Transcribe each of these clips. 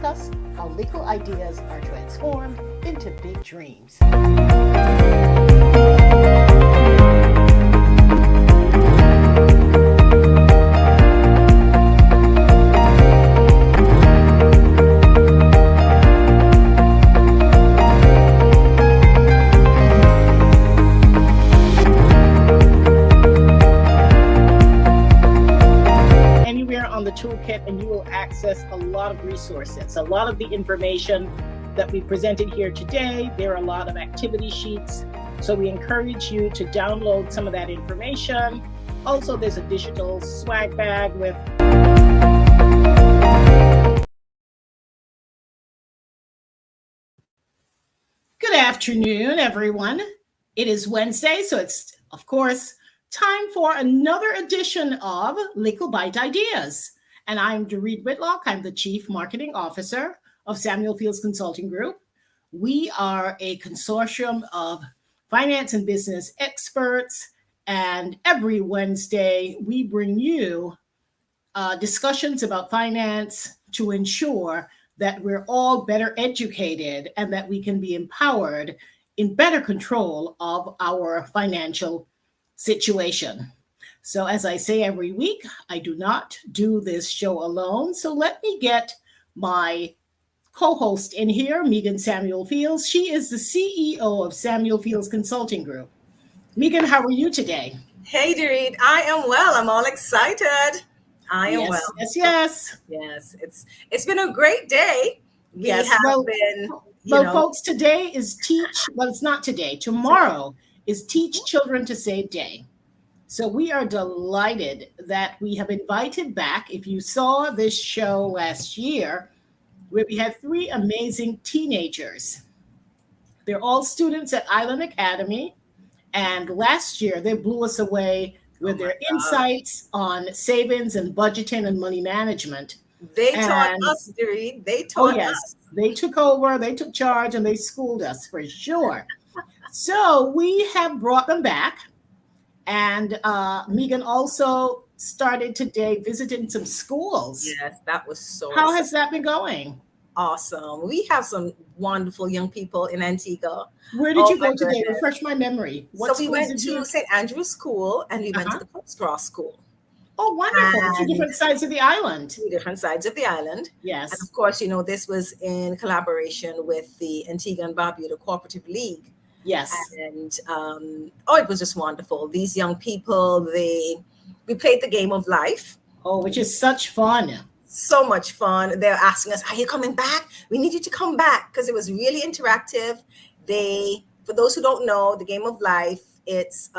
discuss how Likkle ideas are transformed into big dreams. On the toolkit, and you will access a lot of resources. A lot of the information that we presented here today, there are a lot of activity sheets. So we encourage you to download some of that information. Also, there's a digital swag bag with Good afternoon, everyone. It is Wednesday, so it's, of course, time for another edition of Likkle Byte Ideas. And I'm Dorit Whitlock. I'm the Chief Marketing Officer of Samuel Fields Consulting Group. We are a consortium of finance and business experts. And every Wednesday, we bring you discussions about finance to ensure that we're all better educated and that we can be empowered in better control of our financial situation. So as I say every week, I do not do this show alone. So let me get my co-host in here, Megan Samuel Fields. She is the CEO of Samuel Fields Consulting Group. Megan, how are you today? Hey, Dorit. I am well. I'm all excited. I am well. Yes. It's been a great day. Folks, today is it's not today. Tomorrow is Teach Children to Save Day. So we are delighted that we have invited back, if you saw this show last year, where we had 3 amazing teenagers. They're all students at Island Academy. And last year, they blew us away with their insights on savings and budgeting and money management. They taught us, Dorit. They taught us. They took over, they took charge, and they schooled us for sure. So we have brought them back. And Megan also started today visiting some schools. Yes, that was so How has that been going? Awesome. We have some wonderful young people in Antigua. Where did you go today? Refresh my memory. So we went to St. Andrew's School and we went to the Post-Ross School. Oh, wonderful. 2 different sides of the island. 2 different sides of the island. Yes. And of course, this was in collaboration with the Antigua and Barbuda Cooperative League. Yes. And it was just wonderful. These young people, we played the game of life. Oh, which is such fun. So much fun. They're asking us, are you coming back? We need you to come back, because it was really interactive. For those who don't know, the game of life, it's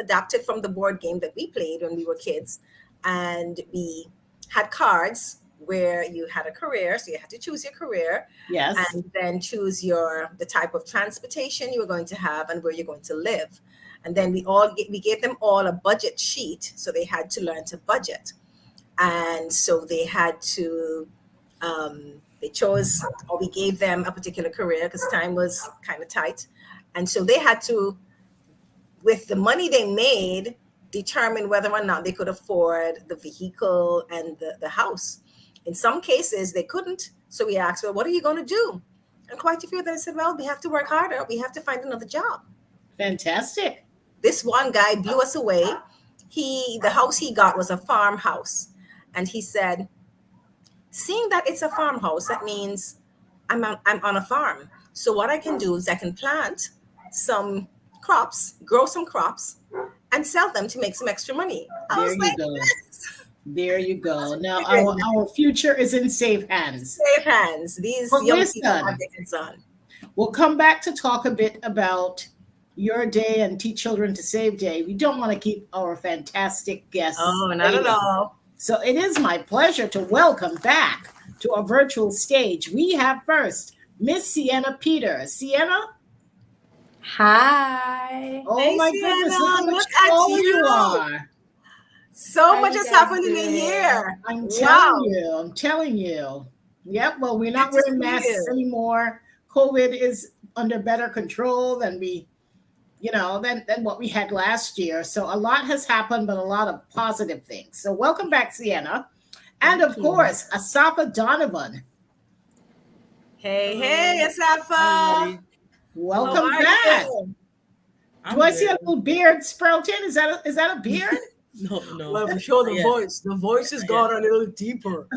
adapted from the board game that we played when we were kids. And we had cards where you had a career, so you had to choose your career. Yes. And then choose the type of transportation you were going to have and where you're going to live. And then we gave them all a budget sheet, so they had to learn to budget. And so they had to, they chose, or we gave them a particular career because time was kind of tight. And so they had to, with the money they made, determine whether or not they could afford the vehicle and the house. In some cases, they couldn't. So we asked, well, what are you going to do? And quite a few of them said, well, we have to work harder. We have to find another job. Fantastic. This one guy blew us away. The house he got was a farmhouse. And he said, seeing that it's a farmhouse, that means I'm on a farm. So what I can do is I can plant some crops, grow some crops, and sell them to make some extra money. There you go. Now our future is in safe hands. Safe hands. These young people have their hands on. We'll come back to talk a bit about your day and Teach Children to Save Day. We don't want to keep our fantastic guests. Oh, not at all. So it is my pleasure to welcome back to our virtual stage. We have first Miss Sienna Peters. Sienna? Hi. Oh, hey, my Sienna, goodness. Look at you are. So much has happened in a year. I'm telling you. Yep. Well, we're not wearing masks anymore. COVID is under better control than what we had last year. So a lot has happened, but a lot of positive things. So welcome back, Sienna. And of course, Asafa Donovan. Hey, Asafa. Hi, Welcome How are back. you? I'm Do I see a good. little beard sprouting? Is that a beard? No. Well, we show the Yeah. voice. The voice has Yeah. gone a little deeper.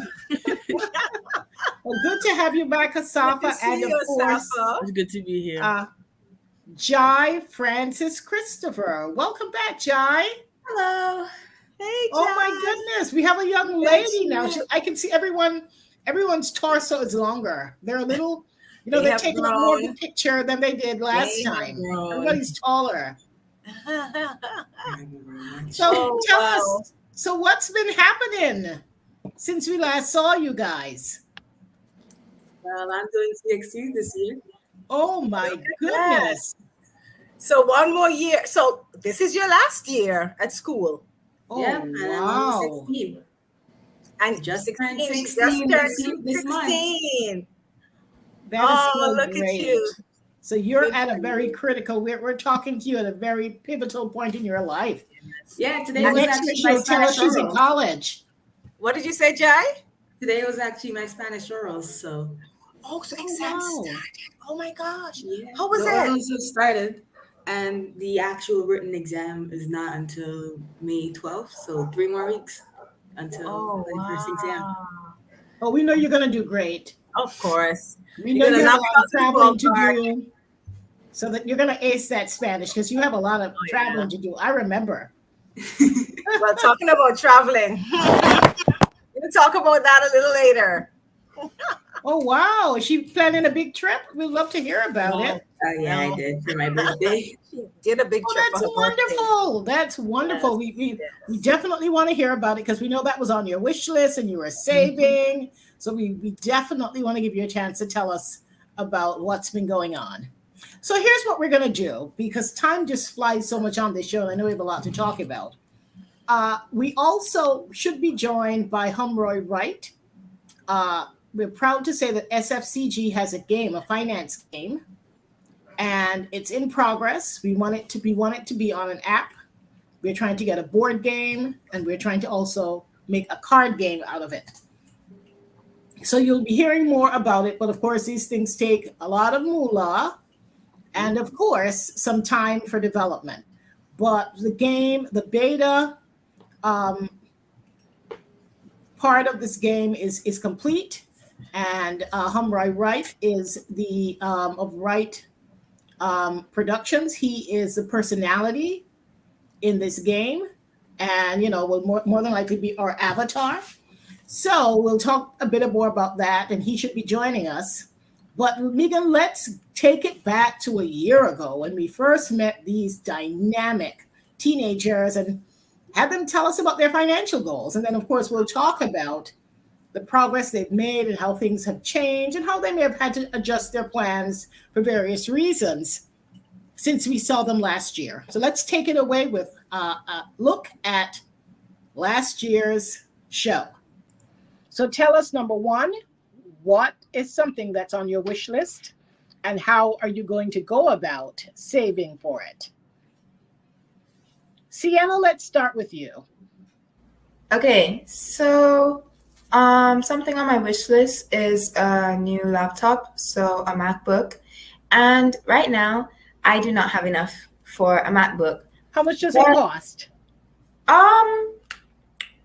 Well, good to have you back, Good to Asafa, see and you, of course, Asafa. It's good to be here. Jai Francis Christopher. Welcome back, Jai. Hello. Hey, Oh my Jai. goodness, we have a young There lady she now. is. I can see everyone's torso is longer. They're a little, They they're have taking up more of grown. the picture than they did last They have time. grown. Everybody's taller. Thank you very much. So Oh, tell wow. us, so what's been happening since we last saw you guys? Well, I'm doing CXC this year. Oh my Look at goodness. So 1 more year. So this is your last year at school. Oh Yeah, and I'm wow. only 16. And Just turned 16, 16 this month. 16. That is Oh, so look great. at you. So you're Good at a for very you. critical, we're talking to you at a very pivotal point in your life. Yeah, today And was next year actually my she'll tell us Spanish she's in orals. college. What did you say, Jai? Today was actually my Spanish orals. So Oh, so Oh, exams wow. started. Oh my gosh. yeah, How was the it? orals have started, and the actual written exam is not until May 12th. So 3 more weeks until Oh, my first exam. wow. Oh, we know you're going to do great. Of course. We know You're you gonna have a knock lot it of out of the traveling to ballpark. do, so that you're going to ace that Spanish because you have a lot of Oh, traveling to do. I remember. Well, talking about traveling, we'll talk about that a little later. Oh, wow. Is she planning a big trip? We'd love to hear about it. Yeah, I did for my birthday. She did a big Oh, trip for that's her birthday. wonderful. That's wonderful. Yes, We yes. definitely want to hear about it because we know that was on your wish list and you were saving. So we definitely want to give you a chance to tell us about what's been going on. So here's what we're going to do because time just flies so much on this show. And I know we have a lot to talk about. We also should be joined by Humroy Wright. We're proud to say that SFCG has a game, a finance game, and it's in progress. We want it to be on an app. We're trying to get a board game, and we're trying to also make a card game out of it. So you'll be hearing more about it, but of course these things take a lot of moolah and of course some time for development. But the game, the beta part of this game is complete, and Humroy Wright is the of Wright Productions. He is the personality in this game, and will more than likely be our avatar. So we'll talk a bit more about that, and he should be joining us. But Megan, let's take it back to a year ago when we first met these dynamic teenagers and had them tell us about their financial goals. And then, of course, we'll talk about the progress they've made and how things have changed and how they may have had to adjust their plans for various reasons since we saw them last year. So let's take it away with a look at last year's show. So tell us, number one, what is something that's on your wish list and how are you going to go about saving for it? Sienna, let's start with you. Okay, so something on my wish list is a new laptop, so a MacBook. And right now, I do not have enough for a MacBook. How much does it cost?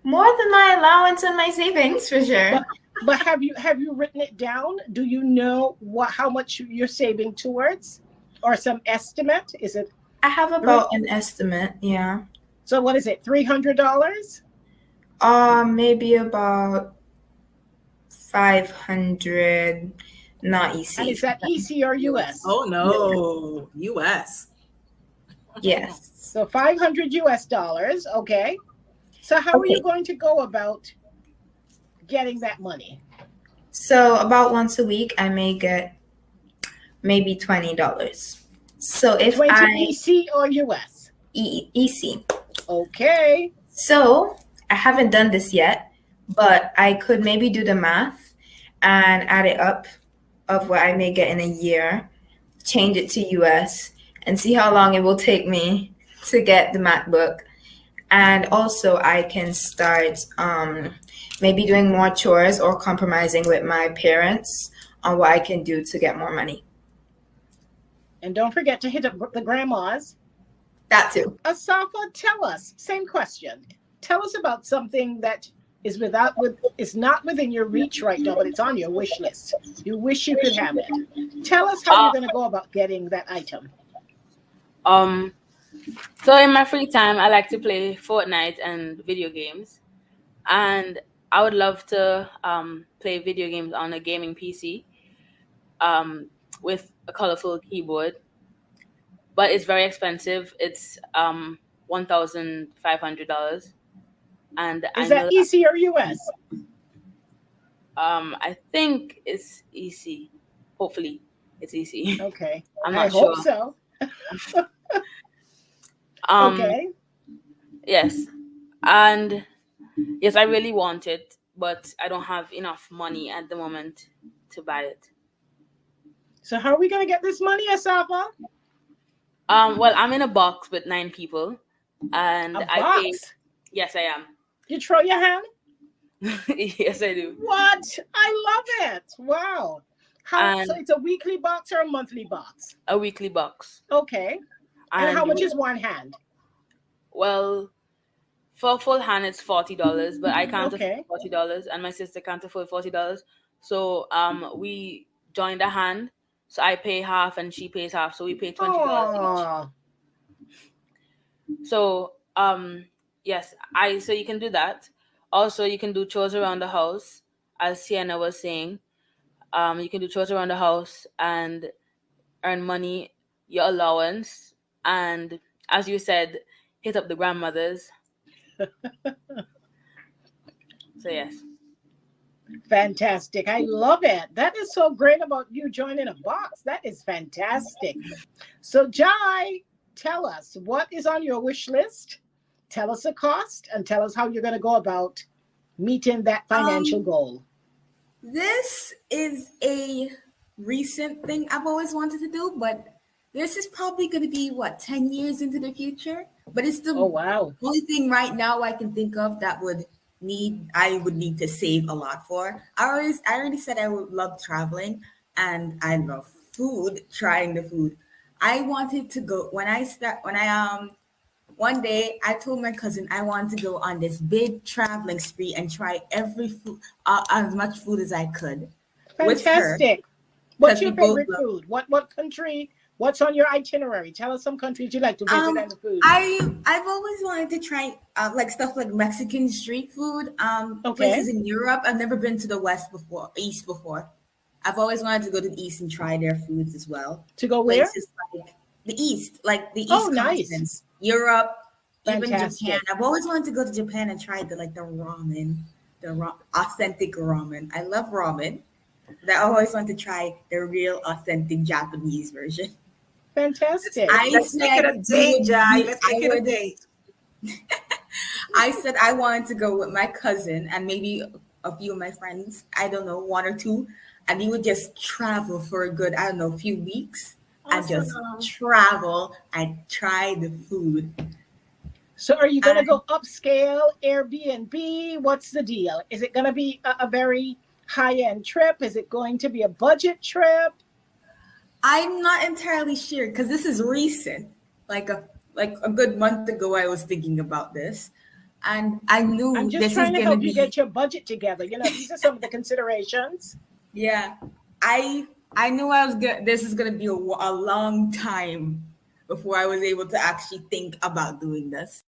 More than my allowance and my savings for sure. But have you written it down? Do you know how much you're saving towards, or some estimate? Is it? I have about an estimate, yeah. So what is it? $300? Maybe about 500, not EC. And is that EC or US? Oh no, US. Yes. So $500 US. Okay. So how are you going to go about getting that money? So about once a week, I may get maybe $20. So if 20 EC or US? EC. Okay. So I haven't done this yet, but I could maybe do the math and add it up of what I may get in a year, change it to US, and see how long it will take me to get the MacBook. And also I can start maybe doing more chores or compromising with my parents on what I can do to get more money. And don't forget to hit up the grandmas. That too. Asafa, tell us, same question. Tell us about something that is it's not within your reach right now, but it's on your wish list. You wish you could have it. Tell us how you're going to go about getting that item. So in my free time, I like to play Fortnite and video games, and I would love to play video games on a gaming PC with a colorful keyboard, but it's very expensive. It's $1,500, and Is that EC or US? I think it's EC. Hopefully, it's EC. Okay, I'm not I sure. hope so. Okay. Yes, and yes, I really want it, but I don't have enough money at the moment to buy it. So how are we going to get this money, Asafa? Well, I'm in a box with 9 people, and A I box? pay. Yes, I am. You throw your hand? Yes, I do. What? I love it. Wow. And so it's a weekly box or a monthly box? a weekly box. Okay. And how much is one hand? Well, for a full hand, it's $40, but I can't Okay. afford $40, and my sister can't afford $40. So we joined a hand. So I pay half and she pays half. So we pay $20 each. So yes, so you can do that. Also, you can do chores around the house, as Sienna was saying. You can do chores around the house and earn money, your allowance, and as you said, hit up the grandmothers. So yes. Fantastic. I love it. That is so great about you joining a box. That is fantastic. So Jai, tell us, what is on your wish list? Tell us the cost and tell us how you're going to go about meeting that financial goal. This is a recent thing I've always wanted to do, but this is probably going to be 10 years into the future. But it's the only thing right now I can think of that I would need to save a lot for. I already said I would love traveling, and I love food, trying the food. I wanted to go one day I told my cousin I wanted to go on this big traveling spree and try every food, as much food as I could. Fantastic. What's your favorite food? What country? What's on your itinerary? Tell us some countries you like to visit and the food. I've always wanted to try stuff like Mexican street food. Places in Europe. I've never been to the East before. I've always wanted to go to the East and try their foods as well. To go where? Places like the East, continents. Europe, even Japan. I've always wanted to go to Japan and try the ramen, authentic ramen. I love ramen. But I always want to try the real authentic Japanese version. Fantastic. Let's make it a date, Jai. Let's make it a date. I said I wanted to go with my cousin and maybe a few of my friends. I don't know, 1 or 2. And we would just travel for a good, few weeks. Awesome. And just travel and try the food. So are you going to go upscale, Airbnb? What's the deal? Is it going to be a very high-end trip? Is it going to be a budget trip? I'm not entirely sure because this is recent. Like a good month ago, I was thinking about this, and I knew I'm just this trying is to going help you get your budget together. These are some of the considerations. Yeah, I knew this is going to be a long time before I was able to actually think about doing this.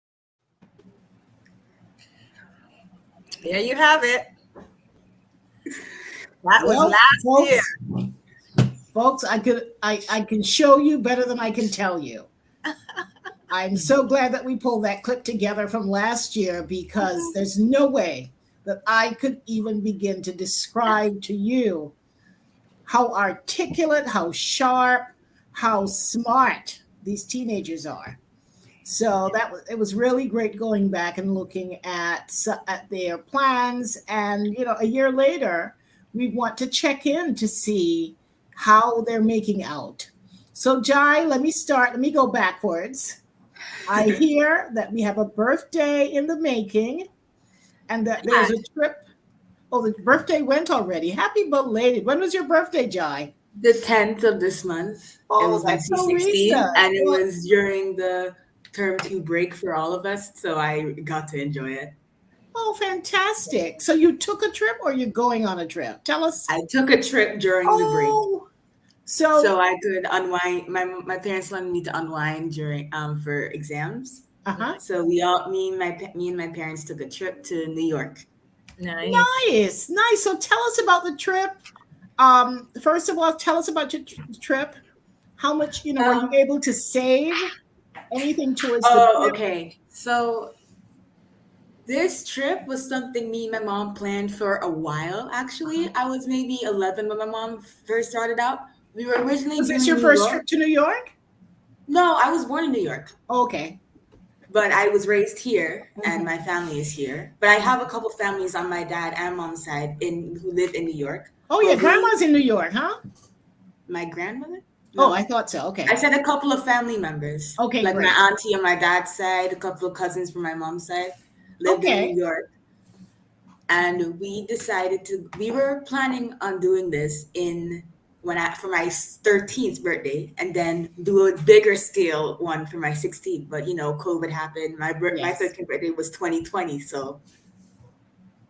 There you have it. That was last year. Folks, I can show you better than I can tell you. I'm so glad that we pulled that clip together from last year because there's no way that I could even begin to describe to you how articulate, how sharp, how smart these teenagers are. So it was really great going back and looking at their plans. And, a year later, we want to check in to see how they're making out. So Jai, let me go backwards. I hear that we have a birthday in the making and that there's a trip. Oh, the birthday went already. Happy belated. When was your birthday, Jai? The 10th of this month. Oh, It was my that's so P16, recent. and it Well, was during the term 2 break for all of us, so I got to enjoy it. oh, fantastic. So you took a trip or you're going on a trip? Tell us. I took a trip during the break, Oh, so I could unwind. My parents wanted me to unwind during for exams. uh-huh. So me and my parents took a trip to New York. Nice. Nice. So tell us about the trip. First of all, tell us about your trip. How much, were you able to save anything towards the trip? Okay. So this trip was something me and my mom planned for a while, actually. I was maybe 11 when my mom first started out. We were originally Was this doing your New first York. trip to New York? No, I was born in New York, Okay. but I was raised here and my family is here. But I have a couple families on my dad and mom's side who live in New York. Oh, your grandma's in New York, huh? My grandmother? Oh, I thought so. Okay. I said a couple of family members. Okay, like great. my auntie on my dad's side, a couple of cousins from my mom's side lived in New York. And we were planning on doing this for my 13th birthday, and then do a bigger scale one for my 16th. But COVID happened. My 13th birthday was 2020, so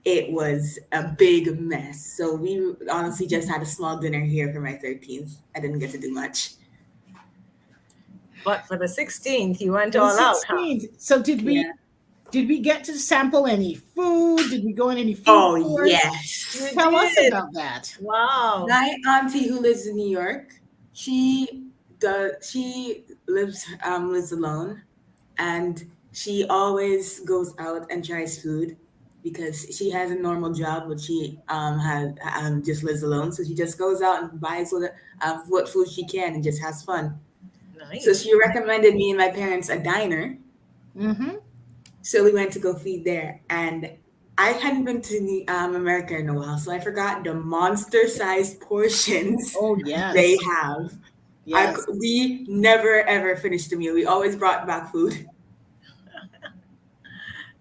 it was a big mess. So we honestly just had a small dinner here for my 13th. I didn't get to do much. But for the 16th, you went all out, huh? So did we get to sample any food? Did we go in any food stores? Yes. Tell us about that. Wow. My auntie who lives in New York, she lives alone, and she always goes out and tries food because she has a normal job, but she just lives alone. So she just goes out and buys what food she can and just has fun. Nice. So she recommended me and my parents a diner. Mm-hmm. So we went to go feed there, and I hadn't been to America in a while, so I forgot the monster-sized portions they have. Yes. We never ever finished the meal. We always brought back food.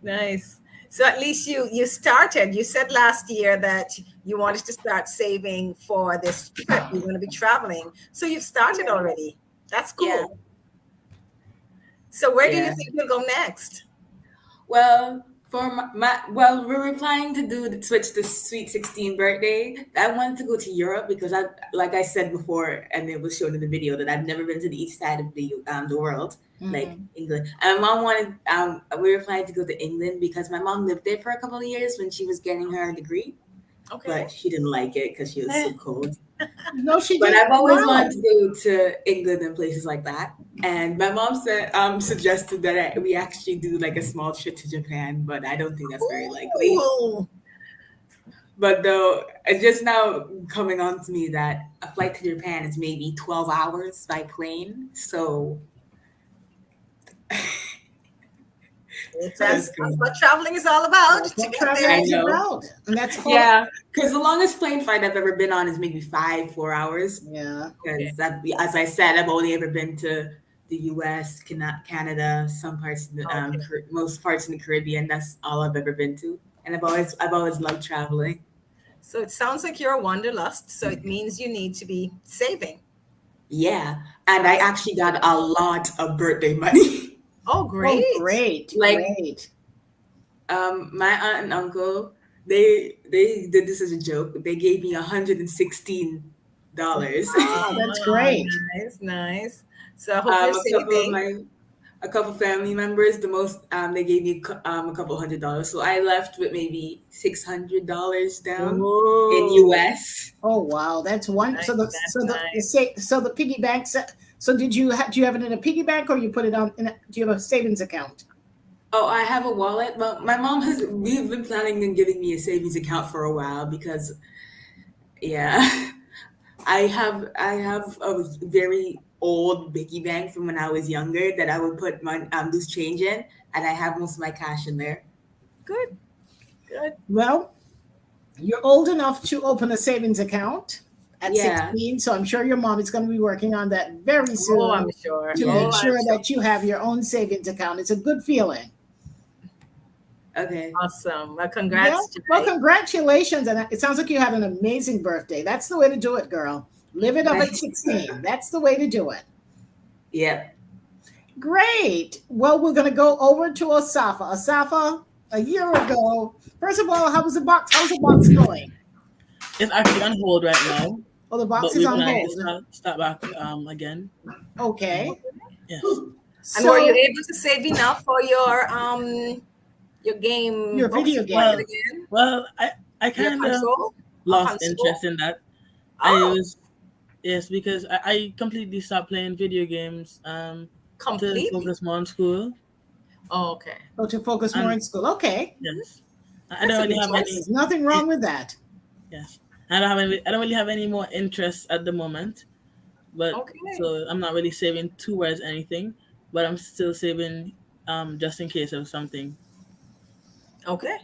Nice. So at least you started. You said last year that you wanted to start saving for this trip. You're going to be traveling. So you've started already. That's cool. Yeah. So where do you think you'll go next? Well, we were planning to switch the Sweet 16 birthday. I wanted to go to Europe because like I said before, and it was shown in the video, that I've never been to the east side of the world, like England. And my mom wanted, we were planning to go to England because my mom lived there for a couple of years when she was getting her degree. Okay. But she didn't like it because she was so cold. No, she But didn't. I've always wanted to go to England and places like that. And my mom suggested that we actually do like a small trip to Japan, but I don't think that's very likely. Ooh. But though, it's just now coming on to me that a flight to Japan is maybe 12 hours by plane. So that's what traveling is all about. I know. And that's because the longest plane flight I've ever been on is maybe 4 hours. Yeah. Because as I said, I've only ever been to the U.S., Canada, some parts, most parts in the Caribbean. That's all I've ever been to, and I've always loved traveling. So it sounds like you're a wanderlust. So it means you need to be saving. Yeah, and I actually got a lot of birthday money. Oh, great! Oh, great! Great. My aunt and uncle, they did this as a joke. They gave me $116. Oh, that's great! Nice. So I hope you're saving. A couple family members, the most they gave me a couple $100. So I left with maybe $600 down in US. Oh wow, that's one. Nice, so the piggy bank. So do you have it in a piggy bank or you put it on? Do you have a savings account? Oh, I have a wallet, but my mom we've been planning on giving me a savings account for a while because, I have a very old piggy bank from when I was younger that I would put my loose change in, and I have most of my cash in there. Good. Well, you're old enough to open a savings account at 16, so I'm sure your mom is going to be working on that very soon. Oh, I'm sure. To make sure that you have your own savings account. It's a good feeling. Okay. Awesome. Well, congrats. Yeah. Well, congratulations. And it sounds like you had an amazing birthday. That's the way to do it, girl. Live it up at 16. That's the way to do it. Yep. Great. Well, we're going to go over to Asafa. Asafa, a year ago, first of all, how's the box going? It's actually on hold right now. Oh, the box but is we're on gonna hold. Start back again. Okay. Yes. And were you able to save enough for your game? Your video game. Well, I kind of lost interest in that. Yes, because I completely stopped playing video games completely? To focus more on school. Oh, okay. Oh, to focus more in school. Okay. Yes. I don't really have any. There's nothing wrong with that. Yes. I don't really have any more interest at the moment. But so I'm not really saving towards anything, but I'm still saving just in case of something. Okay.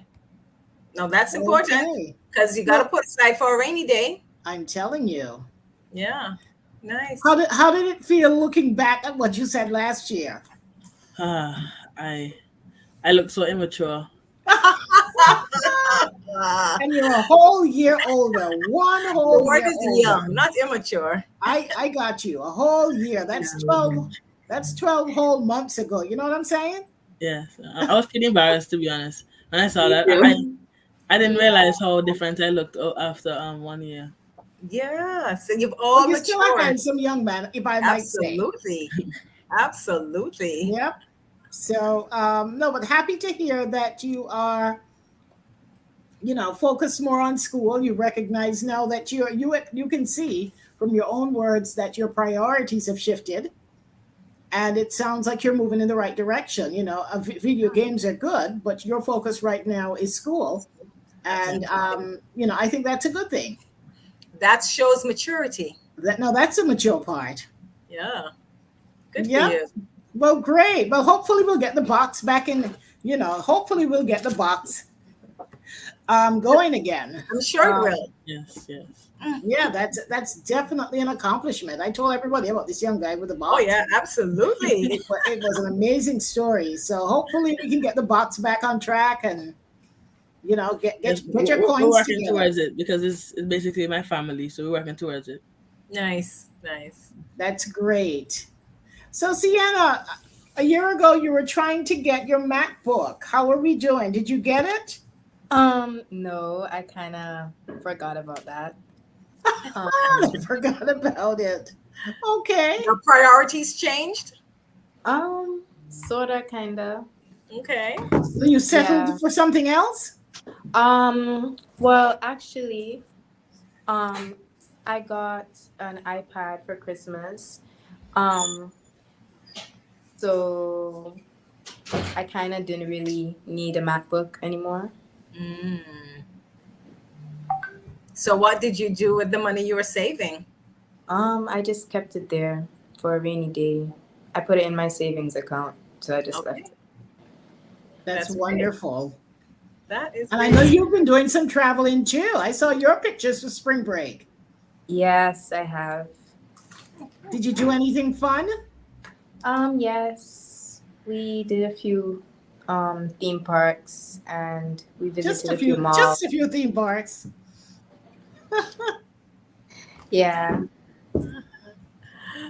No, that's important because you got to put aside for a rainy day. I'm telling you. Yeah. Nice. How did it feel looking back at what you said last year? I look so immature. And you're a whole year older. One whole the word year is older. young, not immature. I got you. A whole year. That's 12. That's 12 whole months ago. You know what I'm saying? Yes. I was pretty embarrassed, to be honest. When I saw that, I didn't realize how different I looked after 1 year. Yeah. So you've all matured. Still like a handsome young man, if I might say. Absolutely. Absolutely. Yep. So no, but happy to hear that you are, focus more on school. You recognize now that you can see from your own words that your priorities have shifted, and it sounds like you're moving in the right direction. Video games are good, but your focus right now is school, and I think that's a good thing. That shows maturity. That's a mature part. Yeah. Good for you. Well, great. Well, hopefully we'll get the box back in. Hopefully we'll get the box going again. I'm sure it will. Yes. Yeah, that's definitely an accomplishment. I told everybody about this young guy with the box. Oh yeah, absolutely. It was an amazing story. So hopefully we can get the box back on track and get your coins. We're working towards it because it's basically my family, so we're working towards it. Nice. That's great. So Sienna, a year ago you were trying to get your MacBook. How are we doing? Did you get it? No, I kind of forgot about that. I forgot about it. Okay. Your priorities changed? Sorta, kinda. Okay. So you settled for something else? Well, actually, I got an iPad for Christmas. So I kind of didn't really need a MacBook anymore. So what did you do with the money you were saving? I just kept it there for a rainy day. I put it in my savings account, so I just left it. That's wonderful. Great. That is. And great. I know you've been doing some traveling too. I saw your pictures for spring break. Yes, I have. Did you do anything fun? Yes, we did a few theme parks and we visited a few malls. Just a few theme parks. Yeah.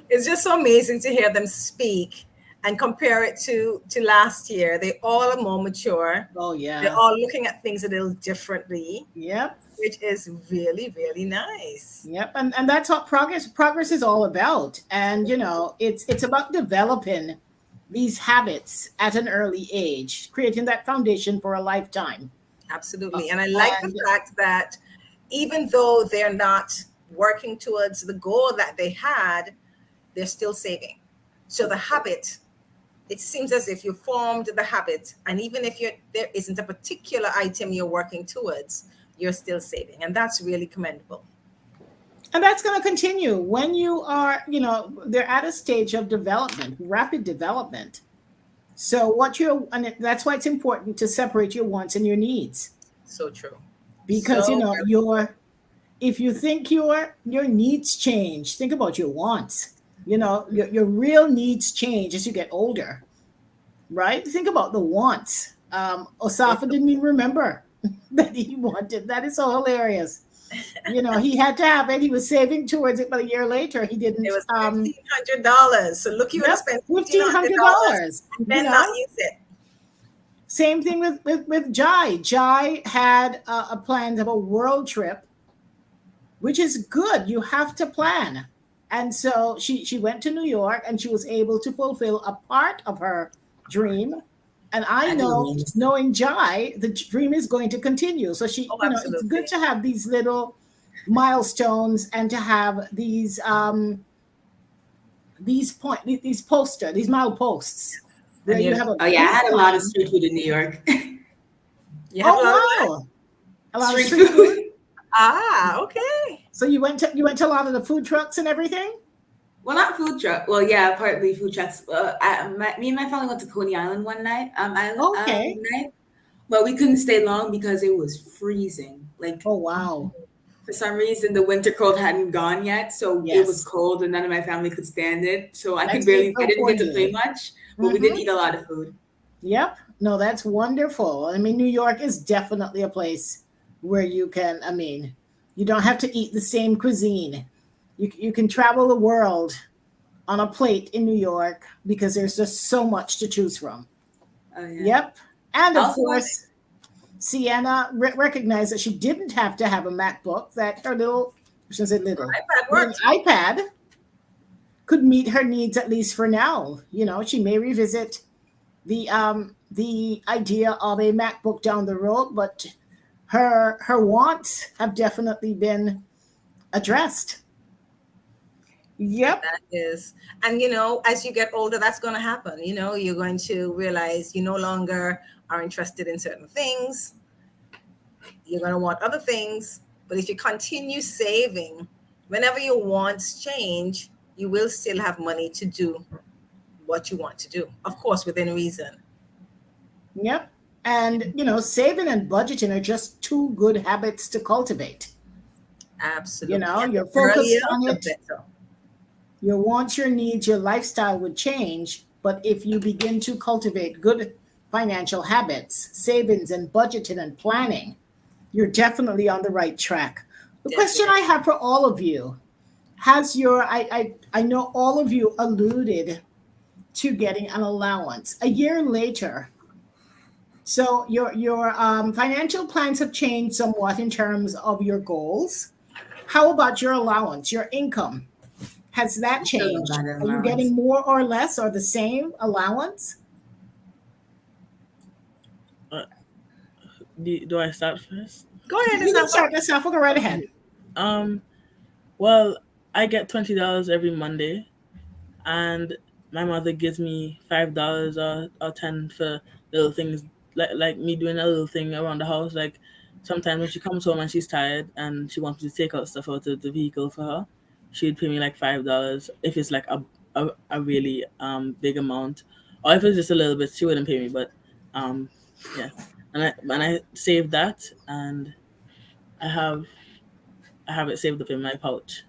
It's just so amazing to hear them speak and compare it to last year. They all are more mature. Oh yeah. They're all looking at things a little differently. Yep. Which is really, really nice. Yep. And that's what progress is all about. And it's about developing these habits at an early age, creating that foundation for a lifetime. Absolutely. And I like the fact that even though they're not working towards the goal that they had, they're still saving. So the habit, it seems as if you formed the habit, and even if there isn't a particular item you're working towards, you're still saving. And that's really commendable. And that's going to continue when you are, they're at a stage of development, rapid development. So and that's why it's important to separate your wants and your needs. So true. Because, if you think your needs change, think about your wants. Your real needs change as you get older, right? Think about the wants. Osafa didn't even remember that he wanted. That is so hilarious. He had to have it. He was saving towards it, but a year later he didn't. It was $1,500. So look, you would have spent $1,500 and then not use it. Same thing with Jai. Jai had a plan to have a world trip, which is good. You have to plan. And so she went to New York and she was able to fulfill a part of her dream. And I know, knowing Jai, the dream is going to continue. So it's good to have these little milestones and to have these mileposts. I had a lot of street food in New York. You have a lot of street food. Okay. So you went to a lot of the food trucks and everything? Well, not food truck. Well, yeah, partly food trucks. Me and my family went to Coney Island one night. Night. But we couldn't stay long because it was freezing. Oh wow. For some reason, the winter cold hadn't gone yet, so it was cold, and none of my family could stand it. So I didn't get to play much, but we did eat a lot of food. Yep. No, that's wonderful. I mean, New York is definitely a place where you can. I mean, you don't have to eat the same cuisine. You can travel the world on a plate in New York because there's just so much to choose from. Oh, yeah. Yep. And of course, Sienna recognized that she didn't have to have a MacBook, that her iPad could meet her needs, at least for now. She may revisit the idea of a MacBook down the road, but her wants have definitely been addressed. Yep. That is. And, as you get older, that's going to happen. You're going to realize you no longer are interested in certain things. You're going to want other things. But if you continue saving, whenever your wants change, you will still have money to do what you want to do. Of course, within reason. Yep. And, saving and budgeting are just two good habits to cultivate. Absolutely. You're focused on it. Your wants, your needs, your lifestyle would change. But if you begin to cultivate good financial habits, savings and budgeting and planning, you're definitely on the right track. The question I have for all of you, I know all of you alluded to getting an allowance a year later. So your financial plans have changed somewhat in terms of your goals. How about your allowance, your income? Has that changed? Are you getting more or less or the same allowance? Do I start first? Go ahead. You can start this off. We'll go right ahead. Well, I get $20 every Monday, and my mother gives me $5 or $10 for little things like me doing a little thing around the house. Like sometimes when she comes home and she's tired and she wants me to take out stuff out of the vehicle for her, she'd pay me like $5 if it's like a really big amount, or if it's just a little bit, she wouldn't pay me. But yeah, and I saved that, and I have it saved up in my pouch.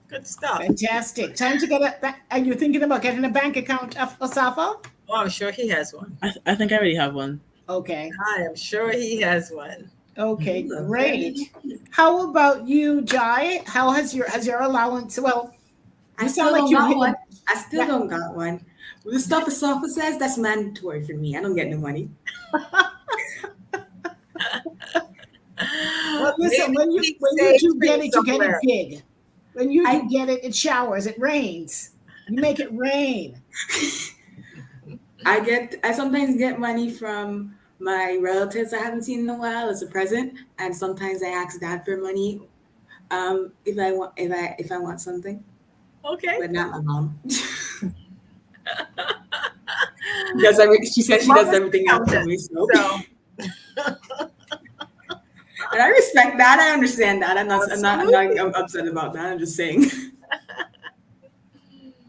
Good stuff. Fantastic. Time to get are you thinking about getting a bank account, Osafa? Oh, I'm sure he has one. I think I already have one. Okay. I am sure he has one. Okay, great. How about you, Jai? How has your allowance? Well, I still don't got one. I still don't got one. Well, the stuff Osafa says, that's mandatory for me. I don't get no money. Well, listen, when you do get it, you get it big. When you do get it, it showers, it rains. You make it rain. I sometimes get money from my relatives I haven't seen in a while as a present, and sometimes I ask Dad for money if I want something. Okay. But not my mom. She says she does everything else for me. So. And I respect that. I understand that. I'm not upset about that. I'm just saying.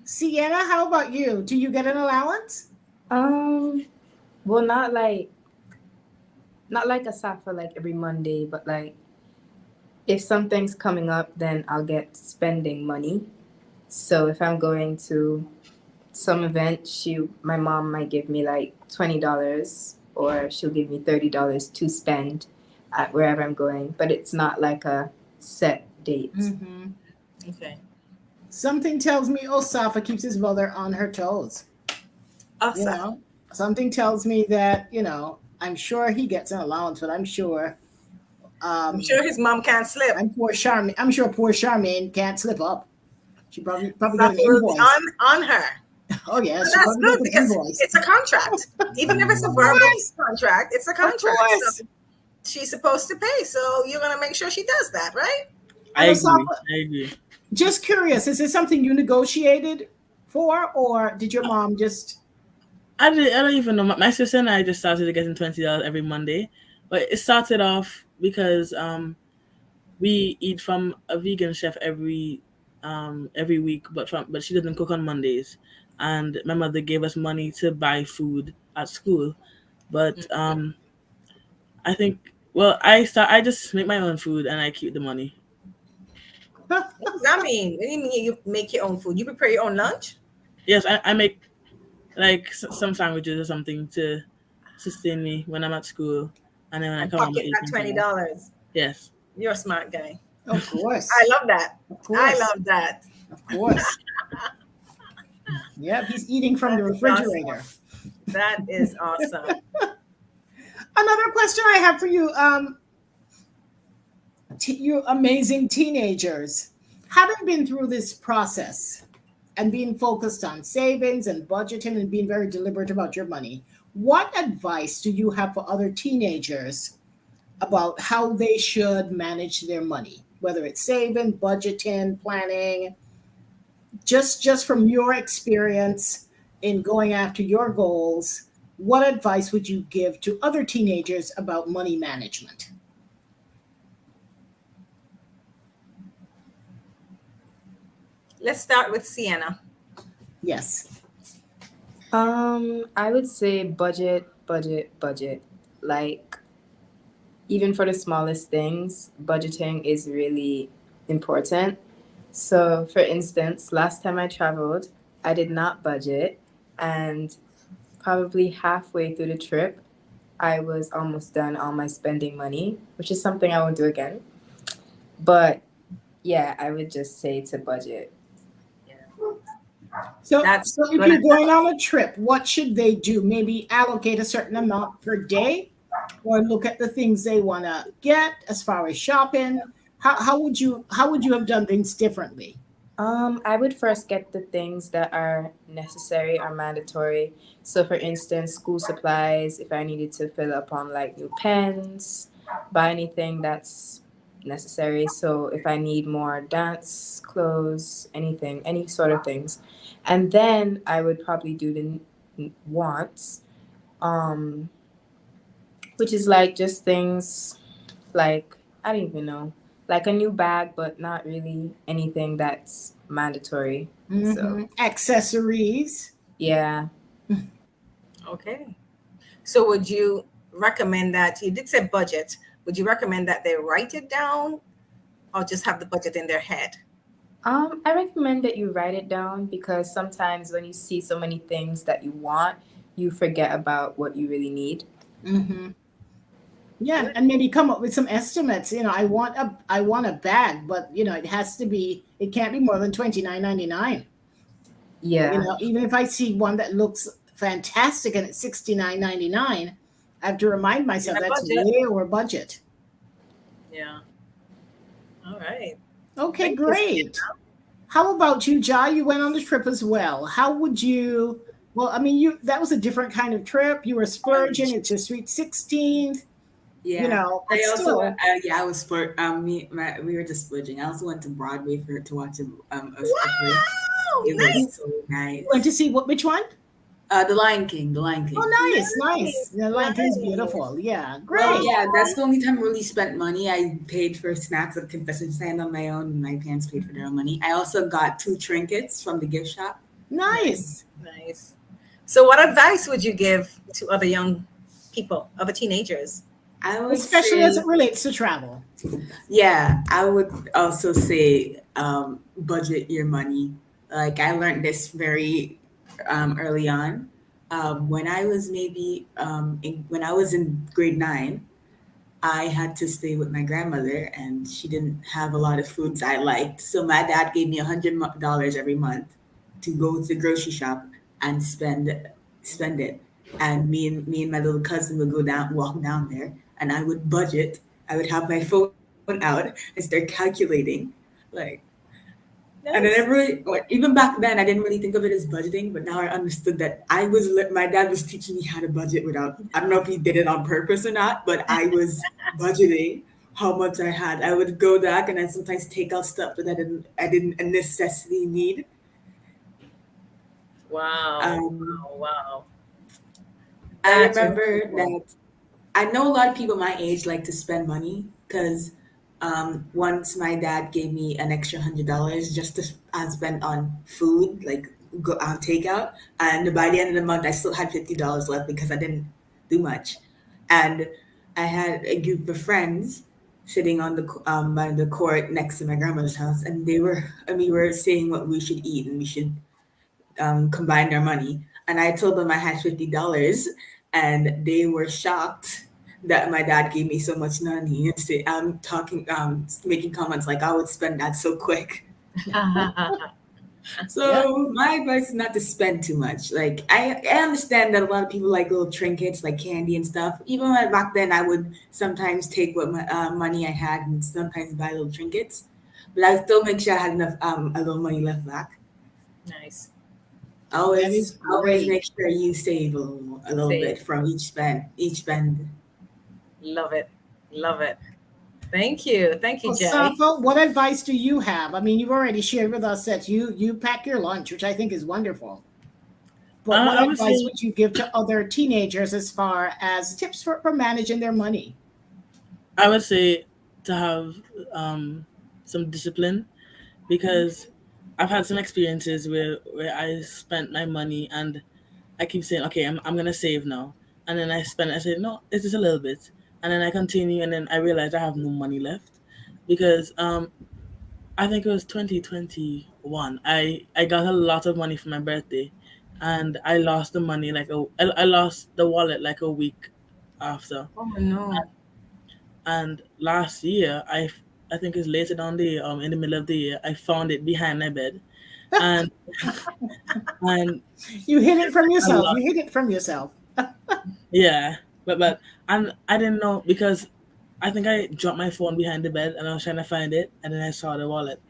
Sienna, how about you? Do you get an allowance? Well, not like a Safa like every Monday, but like if something's coming up, then I'll get spending money. So if I'm going to some event, my mom might give me like $20, or she'll give me $30 to spend at wherever I'm going. But it's not like a set date. Mm-hmm. Okay. Something tells me Osafa keeps his mother on her toes. Awesome. You know, something tells me that, I'm sure he gets an allowance, but I'm sure his mom can't slip. I'm sure poor Charmaine can't slip up. She probably got an will be invoice. on her. Oh yes, But that's good because it's a contract. Even if it's a verbal contract, it's a contract. So she's supposed to pay. So you're gonna make sure she does that, right? I agree. Just curious, is this something you negotiated for, or did your mom just? I don't even know. My sister and I just started getting $20 every Monday, but it started off because we eat from a vegan chef every week, but she doesn't cook on Mondays, and my mother gave us money to buy food at school, but I think I just make my own food and I keep the money. What does that mean? What do you mean you make your own food? You prepare your own lunch? Yes, I make like some sandwiches or something to sustain me when I'm at school, and then when I come home, pocket that $20. Yes, you're a smart guy. Of course, I love that. Of course, I love that. Of course. Yep, he's eating from the refrigerator. Awesome. That is awesome. Another question I have for you, you amazing teenagers, having been through this process and being focused on savings and budgeting and being very deliberate about your money, what advice do you have for other teenagers about how they should manage their money, whether it's saving, budgeting, planning, just from your experience in going after your goals? What advice would you give to other teenagers about money management? Let's start with Sienna. Yes. I would say budget. Like, even for the smallest things, budgeting is really important. So, for instance, last time I traveled, I did not budget, and probably halfway through the trip, I was almost done all my spending money, which is something I won't do again. But yeah, I would just say to budget. So if you're going on a trip, what should they do? Maybe allocate a certain amount per day, or look at the things they want to get as far as shopping. How would you have done things differently? I would first get the things that are necessary or mandatory. So, for instance, school supplies, if I needed to fill up on like new pens, buy anything that's necessary. So, if I need more dance clothes, anything, any sort of things. And then I would probably do the wants, which is like just things like, I don't even know, like a new bag, but not really anything that's mandatory. Mm-hmm. So accessories. Yeah. Okay. So would you recommend that, you did say budget, would you recommend that they write it down or just have the budget in their head? I recommend that you write it down, because sometimes when you see so many things that you want, you forget about what you really need. Mm-hmm. Yeah, and maybe come up with some estimates. I want a bag, but it can't be more than $29.99. Yeah. Even if I see one that looks fantastic and it's $69.99, I have to remind myself that's way over budget. Yeah. All right. Okay, Thank great. How about you, Jai? You went on the trip as well. How would you? Well, I mean, that was a different kind of trip. You were splurging. It's your sweet 16th. Yeah. I also I was we were just splurging. I also went to Broadway to watch a play. It was so nice. You went to see which one? The Lion King. Oh, nice. The Lion King's beautiful. Yeah, great. Well, yeah, that's the only time I really spent money. I paid for snacks at concession stand on my own, and my parents paid for their own money. I also got 2 trinkets from the gift shop. Nice. So what advice would you give to other young people, other teenagers? Especially as it relates to travel. Yeah, I would also say budget your money. Like, I learned this very early on. When I was when I was in grade 9, I had to stay with my grandmother, and she didn't have a lot of foods I liked. So my dad gave me $100 every month to go to the grocery shop and spend it. And me and my little cousin would walk down there, and I would budget. I would have my phone out and start calculating, like. And I never really, even back then, I didn't really think of it as budgeting, but now I understood that my dad was teaching me how to budget without, I don't know if he did it on purpose or not, but I was budgeting how much I had. I would go back and I sometimes take out stuff that I didn't a necessity need. Wow. Um, Wow. I That's remember wonderful. that I know a lot of people my age like to spend money because once my dad gave me an extra $100 just to spend on food, like go on takeout, and by the end of the month I still had $50 left because I didn't do much, and I had a group of friends sitting on by the court next to my grandmother's house, and we were saying what we should eat and we should combined our money. And I told them I had $50, and they were shocked that my dad gave me so much money. And I'm talking, making comments like I would spend that so quick. So my advice is not to spend too much. Like I understand that a lot of people like little trinkets, like candy and stuff. Even back then, I would sometimes take what money I had and sometimes buy little trinkets, but I would still make sure I had enough a little money left back. Nice. Always make sure you save a little bit from each spend. Love it. Thank you, Jay. Safa, what advice do you have? I mean, you've already shared with us that you pack your lunch, which I think is wonderful. But what advice would you give to other teenagers as far as tips for managing their money? I would say to have some discipline, because I've had some experiences where I spent my money and I keep saying, okay, I'm gonna save now, and then I say, no, it's just a little bit, and then I continue, and then I realize I have no money left, because I think it was 2021. I got a lot of money for my birthday, and I lost the money I lost the wallet like a week after. Oh no! And last year, I think it's later down the year, in the middle of the year, I found it behind my bed, and you hid it from yourself. Yeah, but and I didn't know, because I think I dropped my phone behind the bed and I was trying to find it, and then I saw the wallet.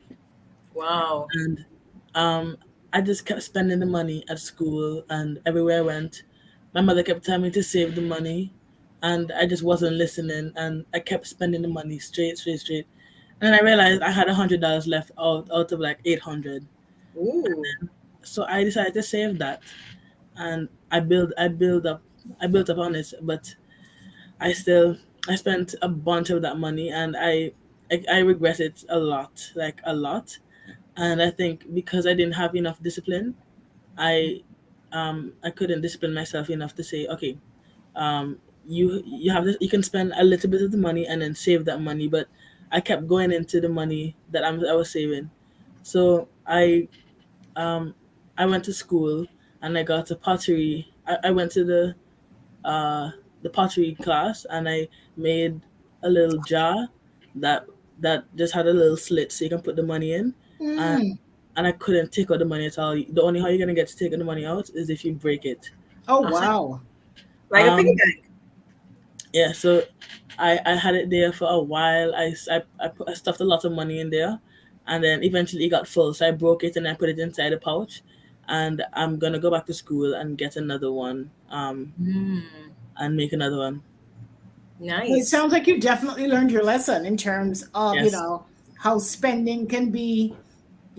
Wow. And I just kept spending the money at school and everywhere I went. My mother kept telling me to save the money, and I just wasn't listening, and I kept spending the money straight. And then I realized I had $100 left out of like 800. Ooh. So I decided to save that, and I built up on it, but I spent a bunch of that money, and I regret it a lot, like a lot. And I think because I didn't have enough discipline, I couldn't discipline myself enough to say, okay, you have this, you can spend a little bit of the money and then save that money. But I kept going into the money that I was saving. So I went to school and I got a pottery. I went to the pottery class, and I made a little jar that just had a little slit so you can put the money in. And I couldn't take out the money at all. The only how you're gonna get to take the money out is if you break it. Oh wow! Like a piggy bank. Yeah, so I had it there for a while. I stuffed a lot of money in there, and then eventually it got full. So I broke it and I put it inside a pouch, and I'm gonna go back to school and get another one, and make another one. Nice. Well, it sounds like you definitely learned your lesson in terms of Yes. How spending can be.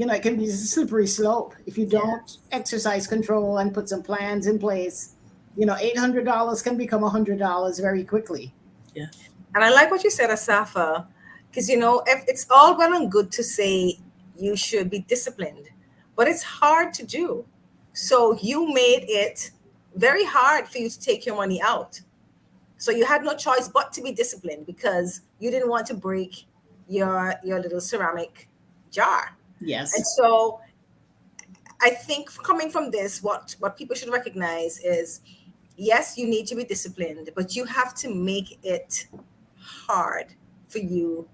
It can be a slippery slope if you don't exercise control and put some plans in place. $800 can become $100 very quickly. Yes. And I like what you said, Asafa, because if it's all well and good to say you should be disciplined, but it's hard to do. So you made it very hard for you to take your money out. So you had no choice but to be disciplined because you didn't want to break your little ceramic jar. Yes. And so I think coming from this, what people should recognize is, yes, you need to be disciplined, but you have to make it hard for you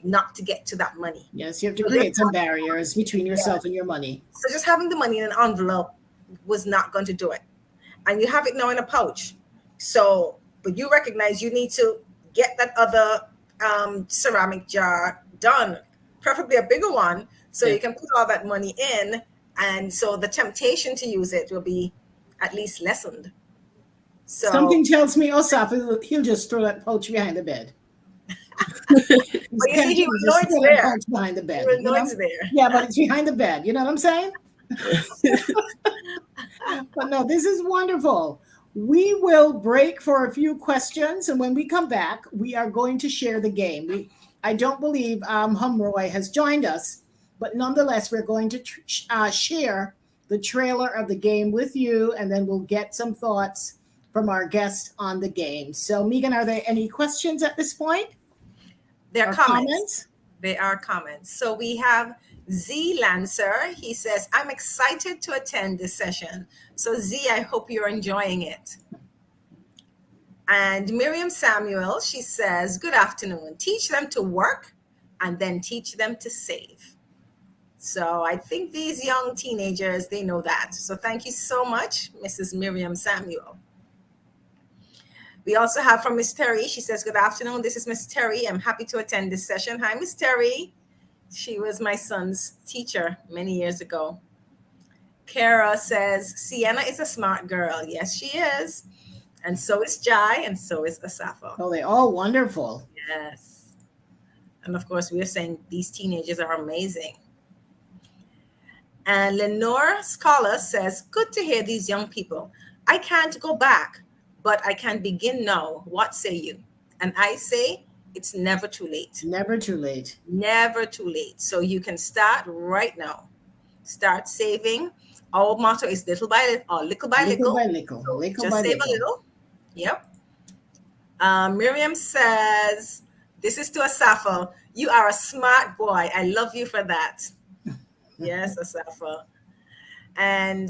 not to get to that money. Yes, you have to create some barriers between yourself and your money. So just having the money in an envelope was not going to do it. And you have it now in a pouch. So, but you recognize you need to get that other ceramic jar done, preferably a bigger one, so you can put all that money in. And so the temptation to use it will be at least lessened. So something tells me Osaf, he'll just throw that pouch behind the bed. But you see, he will know it's there. Behind the bed. He will know it's there. Yeah, but it's behind the bed. You know what I'm saying? But no, this is wonderful. We will break for a few questions, and when we come back, we are going to share the game. I don't believe Humroy has joined us, but nonetheless, we're going to share the trailer of the game with you, and then we'll get some thoughts from our guests on the game. So, Megan, are there any questions at this point? There are comments. There are comments. So we have Z Lancer. He says, I'm excited to attend this session. So Z, I hope you're enjoying it. And Miriam Samuel, she says, good afternoon. Teach them to work and then teach them to save. So I think these young teenagers, they know that. So thank you so much, Mrs. Miriam Samuel. We also have from Miss Terry. She says, good afternoon. This is Miss Terry. I'm happy to attend this session. Hi, Miss Terry. She was my son's teacher many years ago. Kara says, Sienna is a smart girl. Yes, she is. And so is Jai, and so is Asafa. Oh, they're all wonderful. Yes. And of course, we are saying these teenagers are amazing. And Lenore Scholar says, good to hear these young people. I can't go back, but I can begin now. What say you? And I say, it's never too late. Never too late. Never too late. So you can start right now. Start saving. Our motto is little by little, or lickle by lickle. Just save a little. Yep. Miriam says, this is to Asafa. You are a smart boy. I love you for that. Yes, Asafa. And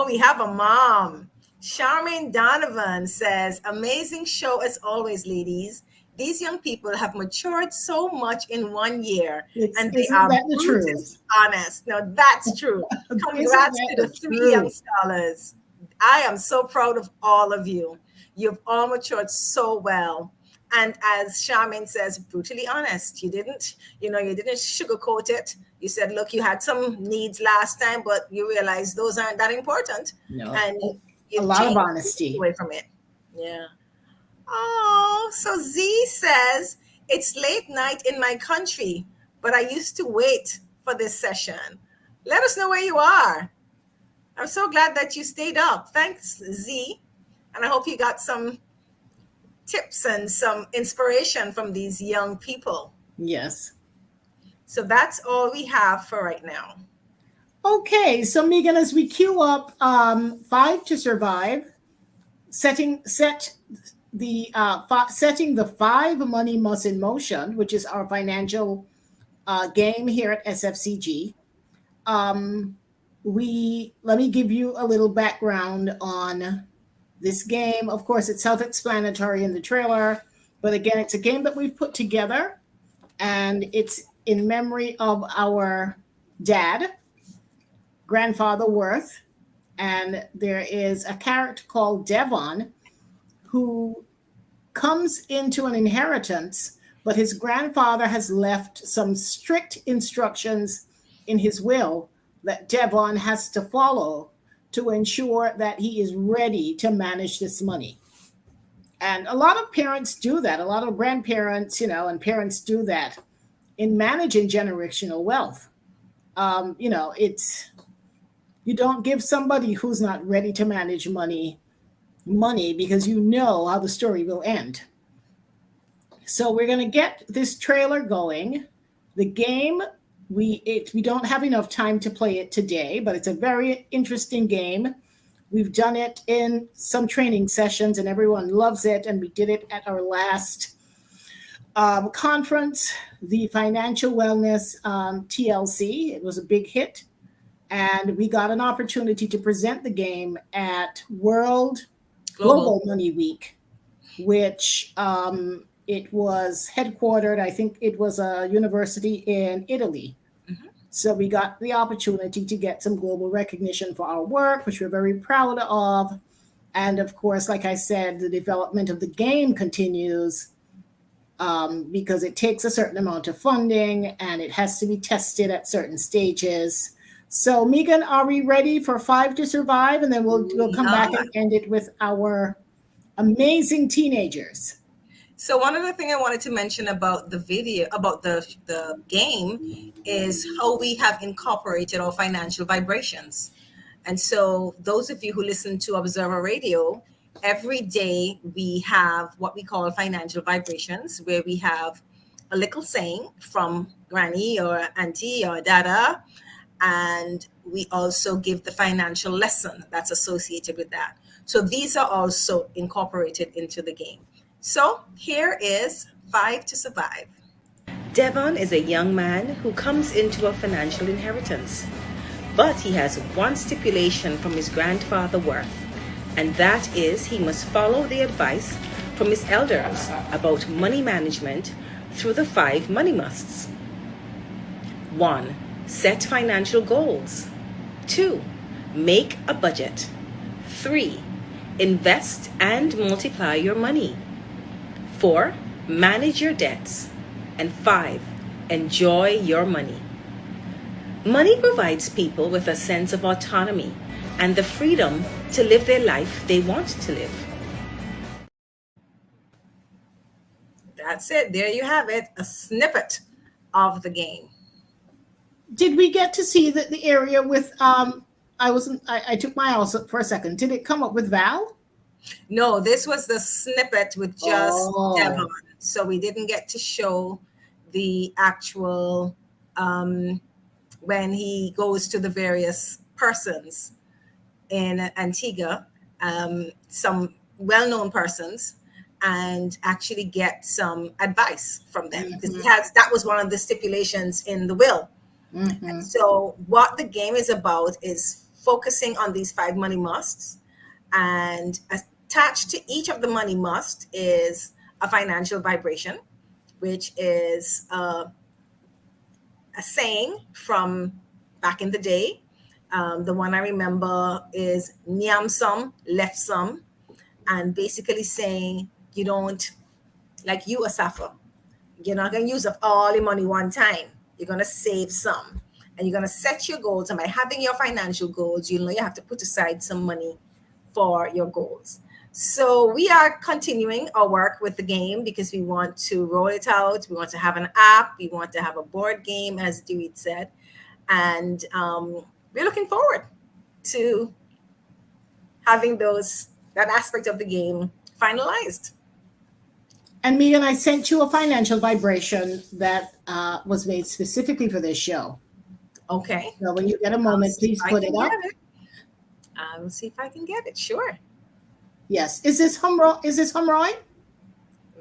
we have a mom. Charmaine Donovan says, amazing show as always, ladies. These young people have matured so much in 1 year, and they are brutally honest. Now, that's true. Congrats to the three young scholars. I am so proud of all of you. You've all matured so well. And as Charmaine says, brutally honest. You didn't sugarcoat it. You said, look, you had some needs last time, but you realized those aren't that important. No. And a lot of honesty away from it. Yeah. Oh, so Z says, it's late night in my country, but I used to wait for this session. Let us know where you are. I'm so glad that you stayed up. Thanks, Z. And I hope you got some tips and some inspiration from these young people. Yes. So that's all we have for right now. Okay, so Megan, as we queue up 5 to Survive, setting the 5 money must in motion, which is our financial game here at SFCG. Let me give you a little background on this game. Of course, it's self-explanatory in the trailer, but again, it's a game that we've put together, and it's in memory of our dad, Grandfather Worth, and there is a character called Devon who comes into an inheritance, but his grandfather has left some strict instructions in his will that Devon has to follow to ensure that he is ready to manage this money. And a lot of parents do that. A lot of grandparents, and parents do that in managing generational wealth. You don't give somebody who's not ready to manage money because you know how the story will end. So we're going to get this trailer going. The game, we don't have enough time to play it today, but it's a very interesting game. We've done it in some training sessions and everyone loves it. And we did it at our last conference, the Financial Wellness TLC. It was a big hit. And we got an opportunity to present the game at World Global Money Week, which it was headquartered, I think it was a university in Italy. So we got the opportunity to get some global recognition for our work, which we're very proud of. And of course, like I said, the development of the game continues because it takes a certain amount of funding and it has to be tested at certain stages. So Megan, are we ready for 5 to Survive? And then we'll come back and end it with our amazing teenagers. So one other thing I wanted to mention about the video, about the game, is how we have incorporated our financial vibrations. And so those of you who listen to Observer Radio, every day we have what we call financial vibrations, where we have a little saying from granny or auntie or dada, and we also give the financial lesson that's associated with that. So these are also incorporated into the game. So here is 5 to Survive. Devon is a young man who comes into a financial inheritance, but he has one stipulation from his grandfather Worth, and that is he must follow the advice from his elders about money management through the 5 money musts. 1. Set financial goals. 2. Make a budget. 3. Invest and multiply your money. 4. Manage your debts. And 5. Enjoy your money. Money provides people with a sense of autonomy and the freedom to live their life they want to live. That's it. There you have it. A snippet of the game. Did we get to see the area with I took my eye out for a second. Did it come up with Val? No, this was the snippet with just Devon. So we didn't get to show the actual when he goes to the various persons in Antigua, some well-known persons, and actually get some advice from them. Because that was one of the stipulations in the will. And so what the game is about is focusing on these 5 money musts, and attached to each of the money must is a financial vibration, which is a saying from back in the day. The one I remember is "Nyam some, left some," and basically saying you don't, like you, Asafa, you're not going to use up all your money one time. You're going to save some, and you're going to set your goals. And by having your financial goals, you know you have to put aside some money for your goals. So we are continuing our work with the game because we want to roll it out. We want to have an app. We want to have a board game, as Dewitt said. And we're looking forward to having that aspect of the game finalized. And Megan, I sent you a financial vibration that was made specifically for this show. Okay. So when you get a moment, please put it up. I will see if I can get it. Sure. Yes. Is this Humroy?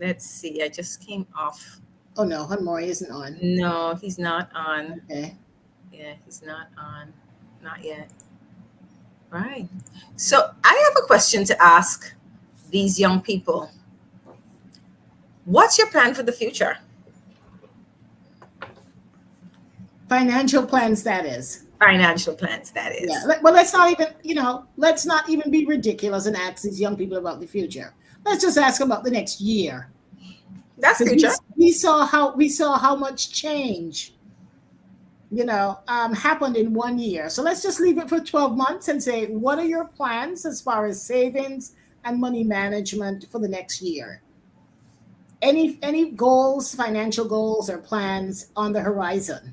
Let's see. I just came off. Oh no, Humroy isn't on. No, he's not on. Okay. Yeah, he's not on. Not yet. Right. So I have a question to ask these young people. What's your plan for the future? Financial plans, that is. Financial plans, that is. Yeah. Well, let's not even be ridiculous and ask these young people about the future. Let's just ask about the next year. That's future. We saw how much change, happened in 1 year. So let's just leave it for 12 months and say, what are your plans as far as savings and money management for the next year? Any goals, financial goals or plans on the horizon?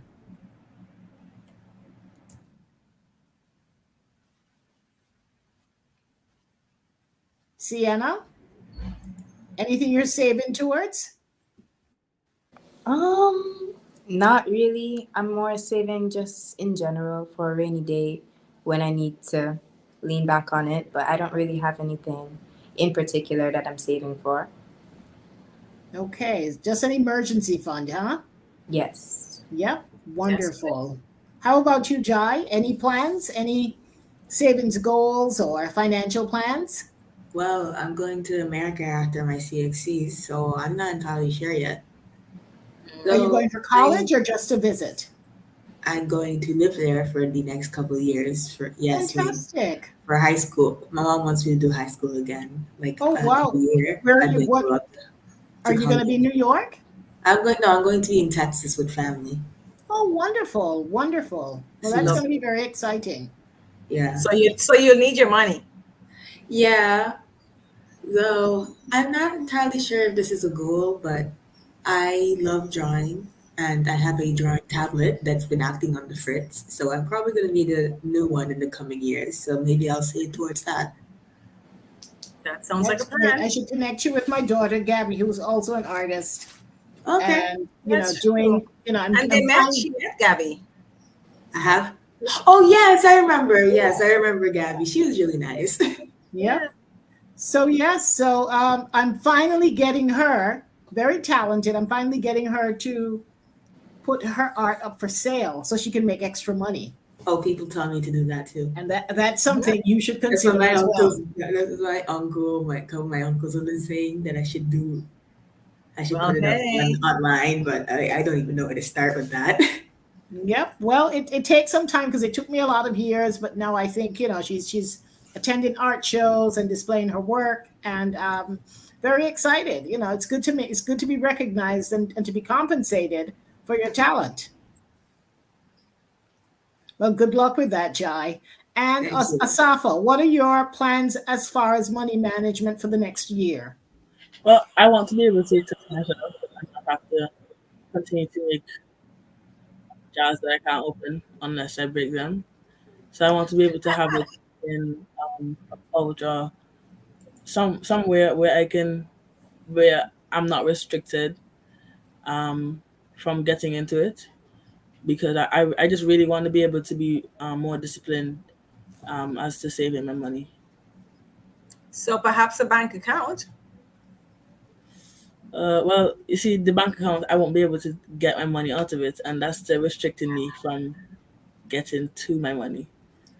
Sienna, anything you're saving towards? Not really. I'm more saving just in general for a rainy day when I need to lean back on it, but I don't really have anything in particular that I'm saving for. Okay, just an emergency fund, huh? Yes. Yep, wonderful. How about you, Jai? Any plans? Any savings goals or financial plans? Well, I'm going to America after my CXCs, so I'm not entirely sure yet. Are you So going for college or just to visit? I'm going to live there for the next couple of years. Fantastic. For high school. My mom wants me to do high school again, like Oh, wow. another year. Where are I'm you? going to go up Are to you going to be in New York? I'm going to be in Texas with family. Oh, wonderful, wonderful. Well, that's going to be very exciting. Yeah. So you need your money. Yeah. Though I'm not entirely sure if this is a goal, but I love drawing and I have a drawing tablet that's been acting on the fritz. So I'm probably going to need a new one in the coming years. So maybe I'll save towards that. That sounds That's like a plan. great. I should connect you with my daughter, Gabby, who's also an artist. Okay. And, and they met, she met Gabby. I have? Oh, yes, I remember. Yes, I remember Gabby. She was really nice. Yeah. So, I'm finally getting her, very talented. I'm finally getting her to put her art up for sale so she can make extra money. Oh, people tell me to do that too. And that's something you should consider That's as well. That's my uncle, my uncles have been saying that I should put it up online, but I don't even know where to start with that. Yep. Well, it takes some time because it took me a lot of years, but now I think, she's attending art shows and displaying her work and very excited. It's good to be recognized and to be compensated for your talent. Well, good luck with that, Jai. And Asafa, what are your plans as far as money management for the next year? Well, I want to be able to cash it up and not have to continue to make jars that I can't open unless I break them. So I want to be able to have it in a pouch or somewhere where I'm not restricted from getting into it, because I just really want to be able to be more disciplined as to saving my money. So perhaps a bank account. Well, you see, the bank account, I won't be able to get my money out of it, and that's still restricting me from getting to my money.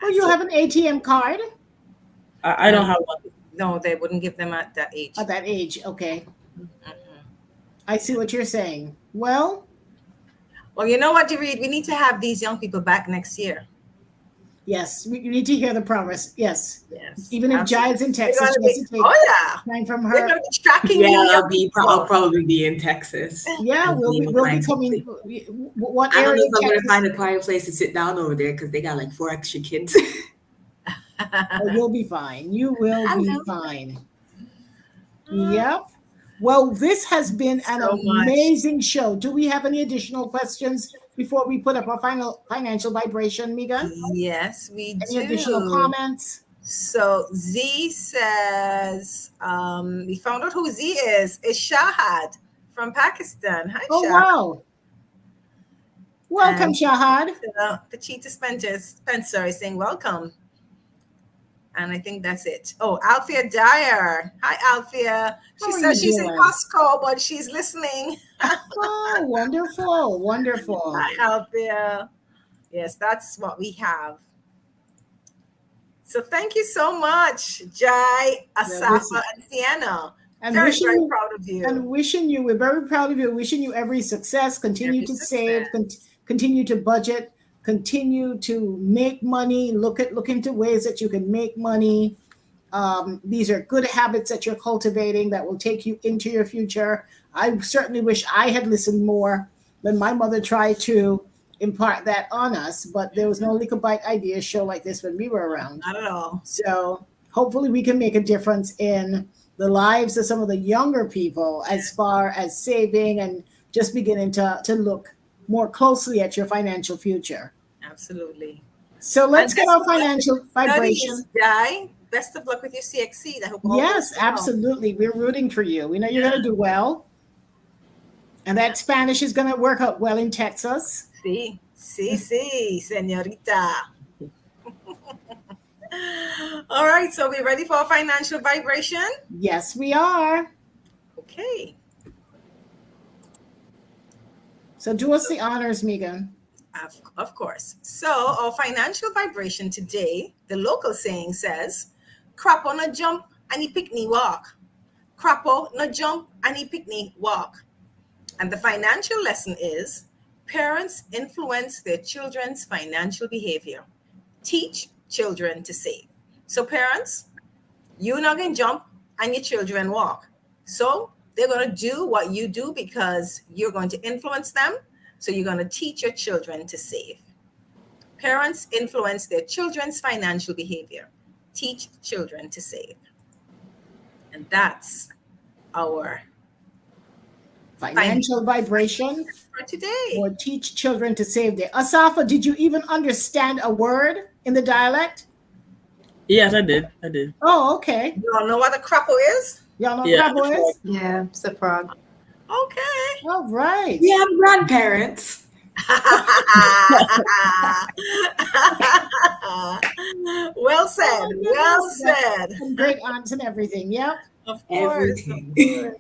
Oh, you have an ATM card? I don't have one. No, they wouldn't give them at that age. At that age, okay. Mm-hmm. I see what you're saying. Well, you know what, Reed? We need to have these young people back next year. Yes, you need to hear the progress. Yes. Even if Jai's in Texas, time from her. They're going to be tracking you. I'll probably be in Texas. Yeah, we'll be coming. What area? I don't know if I'm going to find a quiet place to sit down over there because they got like 4 extra kids. You'll be fine. You will be fine. Yep. Well, this has been an amazing show. Do we have any additional questions before we put up our final financial vibration, Megan? Yes, we do. Any additional comments? So Z says, we found out who Z is. It's Shahad from Pakistan. Hi, Shahad. Wow. Welcome, Shahad. Pachita Spencer is saying welcome. And I think that's it. Oh, Althea Dyer. Hi, Althea. She says she's in Costco, but she's listening. Oh, wonderful. Wonderful. Hi, Althea. Yes, that's what we have. So thank you so much, Jai, Asafa, and Sienna. And very proud of you. And wishing you, we're very proud of you. Wishing you every success. Continue to save, continue to budget. Continue to make money. Look into ways that you can make money. These are good habits that you're cultivating that will take you into your future. I certainly wish I had listened more when my mother tried to impart that on us, but there was no Likkle Byte Ideas show like this when we were around. Not at all. So hopefully we can make a difference in the lives of some of the younger people as far as saving and just beginning to look more closely at your financial future. Absolutely. So let's get our financial vibration. Jai, best of luck with your CXC. I hope yes, absolutely. We're rooting for you. We know you're going to do well. And that Spanish is going to work out well in Texas. Sí, señorita. All right, so we're ready for our financial vibration? Yes, we are. Okay. So do us the honors, Megan. Of course. So our financial vibration today, the local saying says, "Crapo no jump and he picnic walk. Crapo no jump and he picnic walk." And the financial lesson is, parents influence their children's financial behavior. Teach children to save. So parents, you're not going to jump and your children walk. So they're going to do what you do because you're going to influence them. So you're going to teach your children to save. Parents influence their children's financial behavior. Teach children to save. And that's our financial vibration for today. Or teach children to save their. Asafa, did you even understand a word in the dialect? Yes, I did. Oh, okay. You all know what a crapo is? Y'all know what crapo is? Yeah, it's a frog. Okay. All right. We have grandparents. Well said. Well said. And great aunts and everything. Yep. Of course. Everything.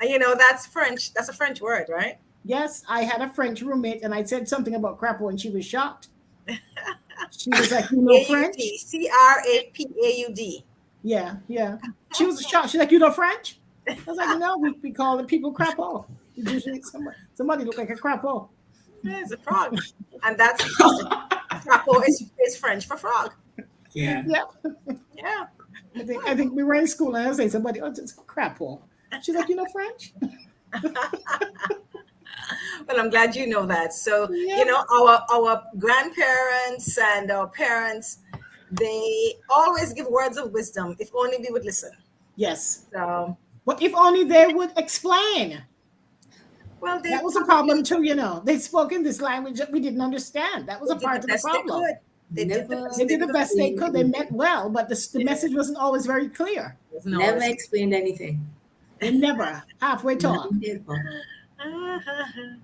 You know, that's French. That's a French word, right? Yes, I had a French roommate and I said something about crapo and she was shocked. She was like, "You know French?" CRAPAUD. Yeah. She was shocked. She's like, "You know French?" I was like, "No, we call the people crapo. Usually somebody look like a crapo." It's a frog. And that's crapo is French for frog. Yeah. Yeah. I think we were in school and I say somebody, "Oh, it's crapo." She's like, "You know French?" Well, I'm glad you know that. So, you know, our grandparents and our parents, they always give words of wisdom if only we would listen. Yes. So, but if only they would explain. Well, that was a problem too, you know. They spoke in this language that we didn't understand. That was a part of the problem. They did the best they could. They meant well, but the message wasn't always very clear. Never explained anything. They never halfway talk.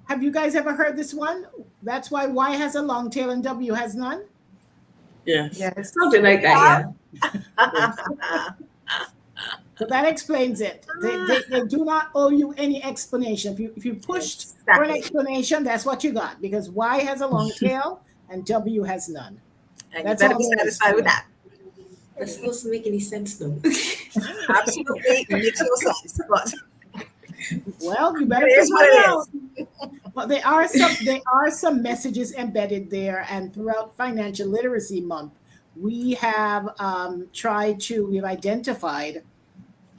Have you guys ever heard this one? That's why Y has a long tail and W has none? Yes. Something like that, yeah. So that explains it. They do not owe you any explanation. If you pushed for an explanation, that's what you got, because Y has a long tail and W has none. And that's you better be satisfied with that. That doesn't make any sense, though. Absolutely, it makes no sense. But well, you better figure it out. But there are some messages embedded there, and throughout Financial Literacy Month, we have we've identified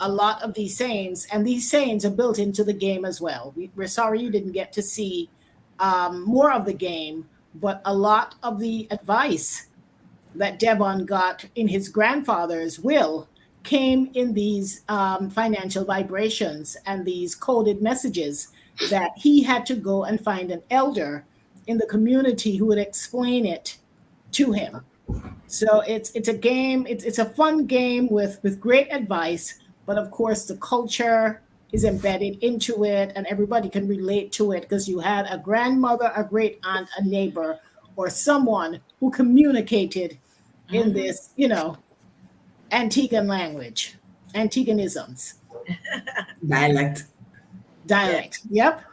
a lot of these sayings, and these sayings are built into the game as well. We're sorry you didn't get to see more of the game, but a lot of the advice that Devon got in his grandfather's will came in these financial vibrations and these coded messages that he had to go and find an elder in the community who would explain it to him. So it's a game, it's a fun game with great advice, but of course the culture is embedded into it and everybody can relate to it because you had a grandmother, a great aunt, a neighbor, or someone who communicated in this, Antiguan language, Antiguanisms. Dialect. Yep.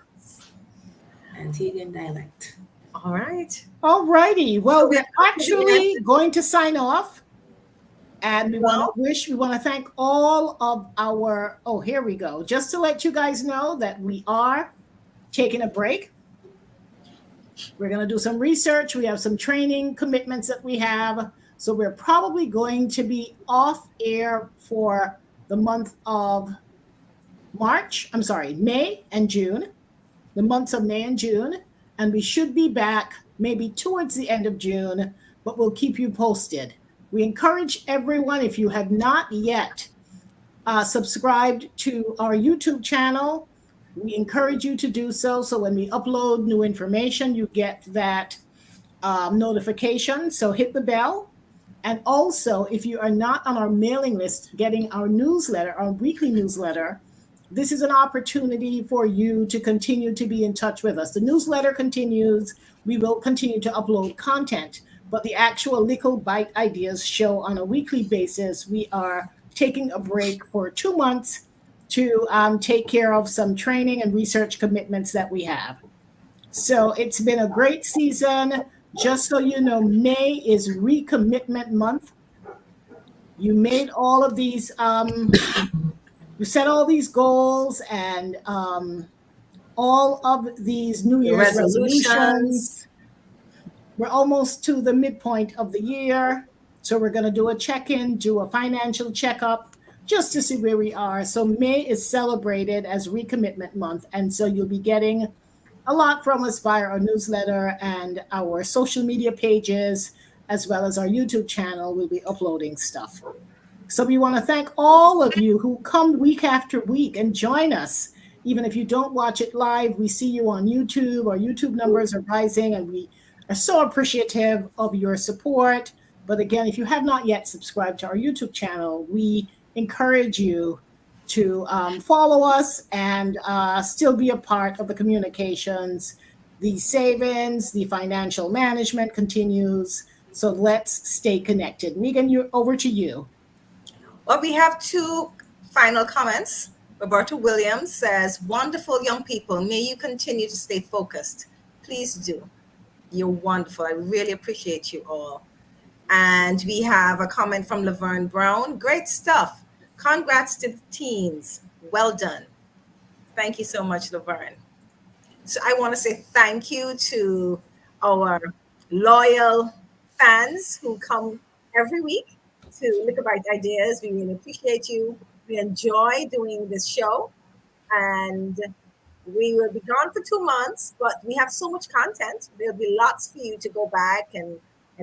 Antiguan dialect. All right. All righty. Well, we're actually going to sign off. And we want to thank all of our, here we go. Just to let you guys know that we are taking a break. We're going to do some research. We have some training commitments that we have. So we're probably going to be off air for the month of May and June, the months of May and June. And we should be back maybe towards the end of June, but we'll keep you posted. We encourage everyone, if you have not yet subscribed to our YouTube channel, we encourage you to do so. So when we upload new information, you get that notification. So hit the bell. And also, if you are not on our mailing list, getting our newsletter, our weekly newsletter, this is an opportunity for you to continue to be in touch with us. The newsletter continues. We will continue to upload content, but the actual Likkle Byte Ideas show on a weekly basis, we are taking a break for 2 months to take care of some training and research commitments that we have. So it's been a great season. Just so you know, May is recommitment month. You made all of these, you set all these goals and all of these New Year's resolutions. We're almost to the midpoint of the year. So we're going to do a check-in, do a financial checkup just to see where we are. So May is celebrated as recommitment month. And so you'll be getting a lot from us via our newsletter and our social media pages, as well as our YouTube channel. We'll be uploading stuff. So we want to thank all of you who come week after week and join us. Even if you don't watch it live, we see you on YouTube. Our YouTube numbers are rising, and we are so appreciative of your support. But again, if you have not yet subscribed to our YouTube channel, we encourage you to follow us and still be a part of the communications. The savings, the financial management continues. So let's stay connected. Megan, over to you. Well, we have two final comments. Roberta Williams says, wonderful young people, may you continue to stay focused. Please do. You're wonderful. I really appreciate you all. And we have a comment from Laverne Brown. Great stuff. Congrats to the teens. Well done. Thank you so much, Laverne. So I want to say thank you to our loyal fans who come every week to Likkle Byte Ideas. We really appreciate you. We enjoy doing this show. And we will be gone for 2 months, but we have so much content. There'll be lots for you to go back and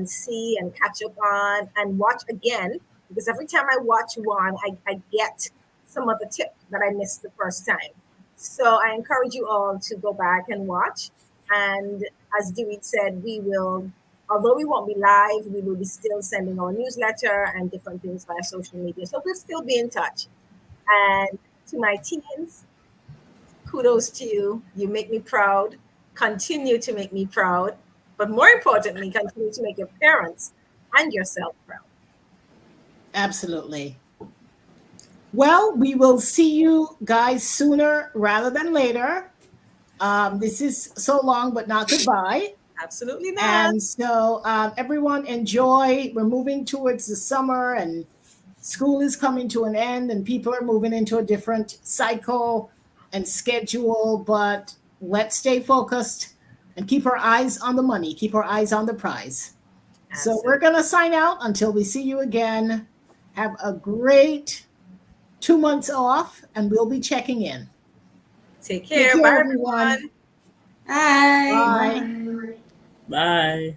see and catch up on and watch again. Because every time I watch one, I get some of the tip that I missed the first time. So I encourage you all to go back and watch. And as Dewey said, we will, although we won't be live, we will be still sending our newsletter and different things via social media. So we'll still be in touch. And to my teens, kudos to you. You make me proud. Continue to make me proud. But more importantly, continue to make your parents and yourself proud. Absolutely. Well, we will see you guys sooner rather than later. This is so long, but not goodbye. Absolutely not. And so everyone enjoy. We're moving towards the summer and school is coming to an end and people are moving into a different cycle and schedule. But let's stay focused and keep our eyes on the money, keep our eyes on the prize. Absolutely. So we're going to sign out until we see you again. Have a great 2 months off, and we'll be checking in. Take care. Bye, everyone. Bye. Bye.